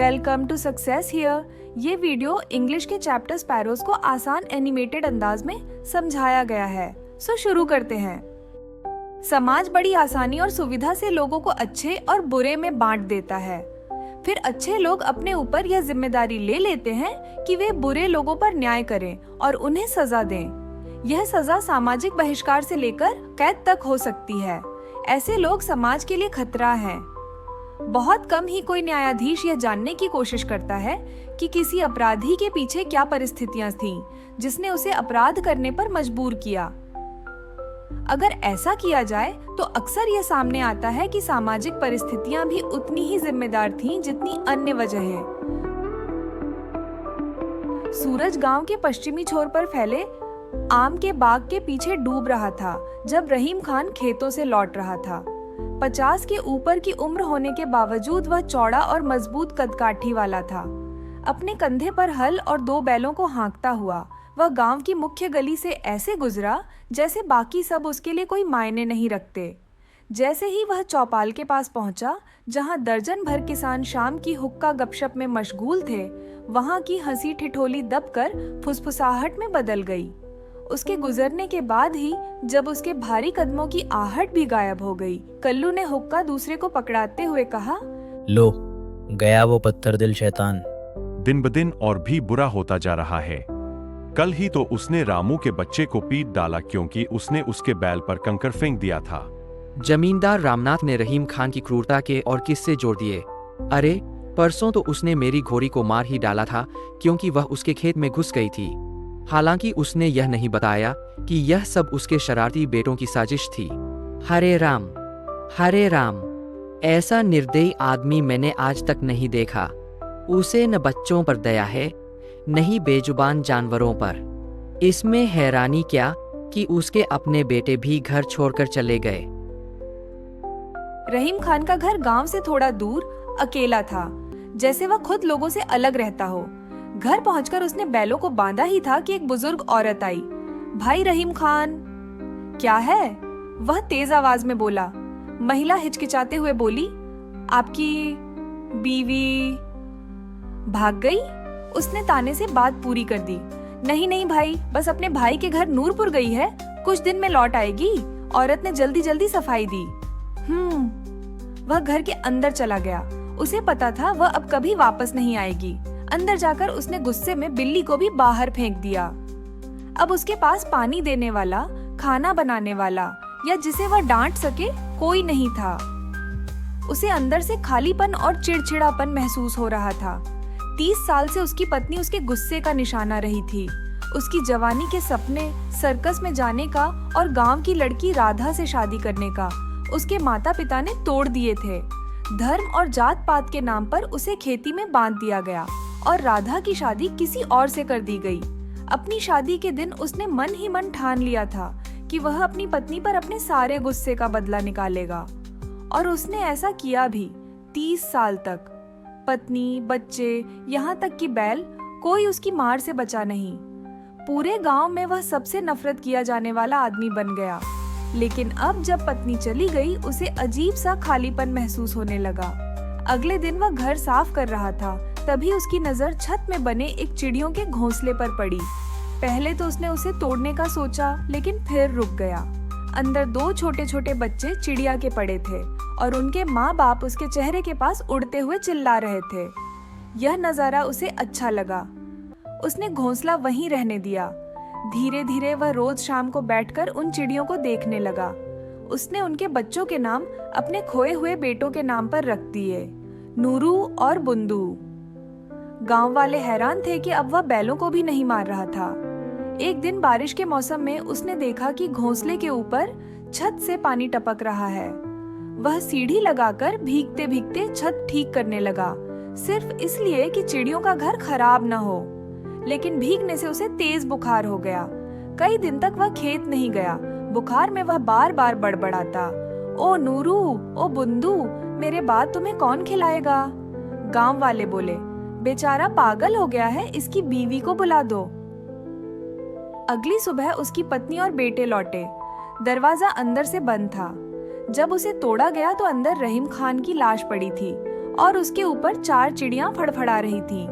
Welcome to success here. ये video English के chapter sparrows को आसान एनिमेटेड अंदाज में समझाया गया है। सो शुरू करते हैं। समाज बड़ी आसानी और सुविधा से लोगों को अच्छे और बुरे में बांट देता है। फिर अच्छे लोग अपने ऊपर यह जिम्मेदारी ले लेते हैं कि वे बुरे लोगों पर न्याय करें और उन्हें सजा दें। यह सजा सामाजिक बहिष्कार से लेकर कैद तक हो सकती है। ऐसे लोग समाज के लिए खतरा हैं। बहुत कम ही कोई न्यायाधीश यह जानने की कोशिश करता है कि किसी अपराधी के पीछे क्या परिस्थितियां थीं, जिसने उसे अपराध करने पर मजबूर किया। अगर ऐसा किया जाए तो अक्सर यह सामने आता है कि सामाजिक परिस्थितियां भी उतनी ही जिम्मेदार थीं जितनी अन्य वजहें। सूरज गांव के पश्चिमी छोर पर फैले आम के बाग के पीछे डूब रहा था जब रहीम खान खेतों से लौट रहा था। 50 के ऊपर की उम्र होने के बावजूद वह चौड़ा और मजबूत कदकाठी वाला था। अपने कंधे पर हल और 2 बैलों को हाँकता हुआ वह गांव की मुख्य गली से ऐसे गुजरा जैसे बाकी सब उसके लिए कोई मायने नहीं रखते। जैसे ही वह चौपाल के पास पहुंचा, जहां दर्जन भर किसान शाम की हुक्का गपशप में मशगूल थे, वहां की हंसी ठिठोली दबकर फुसफुसाहट में बदल गई। उसके गुजरने के बाद ही जब उसके भारी कदमों की आहट भी गायब हो गई, कल्लू ने हुक्का दूसरे को पकड़ाते हुए कहा, लो, गया वो पत्थर दिल शैतान। दिन ब दिन और भी बुरा होता जा रहा है। कल ही तो उसने रामू के बच्चे को पीट डाला क्योंकि उसने उसके बैल पर कंकर फेंक दिया था। जमींदार रामनाथ ने रहीम खान की क्रूरता के और किस्से जोड़ दिए। अरे, परसों तो उसने मेरी घोड़ी को मार ही डाला था क्योंकि वह उसके खेत में घुस गई थी। हालांकि उसने यह नहीं बताया कि यह सब उसके शरारती बेटों की साजिश थी। हरे राम, ऐसा निर्दयी आदमी मैंने आज तक नहीं देखा। उसे न बच्चों पर दया है, न ही बेजुबान जानवरों पर। इसमें हैरानी क्या कि उसके अपने बेटे भी घर छोड़कर चले गए। रहीम खान का घर गांव से थोड़ा दूर अकेला था, जैसे वह खुद लोगों से अलग रहता हो। घर पहुंचकर उसने बैलों को बांधा ही था कि एक बुजुर्ग औरत आई। भाई रहीम खान। क्या है? वह तेज आवाज में बोला। महिला हिचकिचाते हुए बोली, आपकी बीवी भाग गई? उसने ताने से बात पूरी कर दी। नहीं भाई, बस अपने भाई के घर नूरपुर गई है, कुछ दिन में लौट आएगी। औरत ने जल्दी जल्दी सफाई दी। वह घर के अंदर चला गया। उसे पता था वह अब कभी वापस नहीं आएगी। अंदर जाकर उसने गुस्से में बिल्ली को भी बाहर फेंक दिया। अब उसके पास पानी देने वाला, खाना बनाने वाला या जिसे वह डांट सके कोई नहीं था। उसे अंदर से खालीपन और चिड़चिड़ापन महसूस हो रहा था। 30 साल से उसकी पत्नी उसके गुस्से का निशाना रही थी। उसकी जवानी के सपने, सर्कस में जाने का और गांव की लड़की राधा से शादी करने का उसके माता पिता ने तोड़ दिए थे। धर्म और जात पात के नाम पर उसे खेती में बांध दिया गया और राधा की शादी किसी और से कर दी गई। अपनी शादी के दिन उसने मन ही मन ठान लिया था कि वह अपनी पत्नी पर अपने सारे गुस्से का बदला निकालेगा, और उसने ऐसा किया भी। 30 साल तक पत्नी, बच्चे, यहाँ तक कि बैल, कोई उसकी मार से बचा नहीं। पूरे गांव में वह सबसे नफरत किया जाने वाला आदमी बन गया। लेकिन अब जब पत्नी चली गई, उसे अजीब सा खालीपन महसूस होने लगा। अगले दिन वह घर साफ कर रहा था, तभी उसकी नजर छत में बने एक चिड़ियों के घोंसले पर पड़ी। पहले तो उसने उसे तोड़ने का सोचा, लेकिन फिर रुक गया। अंदर 2 छोटे छोटे बच्चे चिड़िया के पड़े थे और उनके माँ बाप उसके चेहरे के पास उड़ते हुए चिल्ला रहे थे। यह नजारा उसे अच्छा लगा। उसने घोंसला वहीं रहने दिया। धीरे धीरे वह रोज शाम को बैठकर उन चिड़ियों को देखने लगा। उसने उनके बच्चों के नाम अपने खोए हुए बेटों के नाम पर रख दिए, नूरू और बुंदू। गांव वाले हैरान थे कि अब वह बैलों को भी नहीं मार रहा था। एक दिन बारिश के मौसम में उसने देखा कि घोंसले के ऊपर छत से पानी टपक रहा है। वह सीढ़ी लगाकर भीगते भीगते छत ठीक करने लगा, सिर्फ इसलिए कि चिड़ियों का घर खराब न हो। लेकिन भीगने से उसे तेज बुखार हो गया। कई दिन तक वह खेत नहीं गया। बुखार में वह बार बार बड़बड़ाता, ओ नूरू, ओ बुंदू, मेरे बाद तुम्हें कौन खिलाएगा? गांव वाले बोले, बेचारा पागल हो गया है, इसकी बीवी को बुला दो। अगली सुबह उसकी पत्नी और बेटे लौटे। दरवाजा अंदर से बंद था। जब उसे तोड़ा गया तो अंदर रहीम खान की लाश पड़ी थी और उसके ऊपर 4 चिड़ियां फड़फड़ा रही थीं।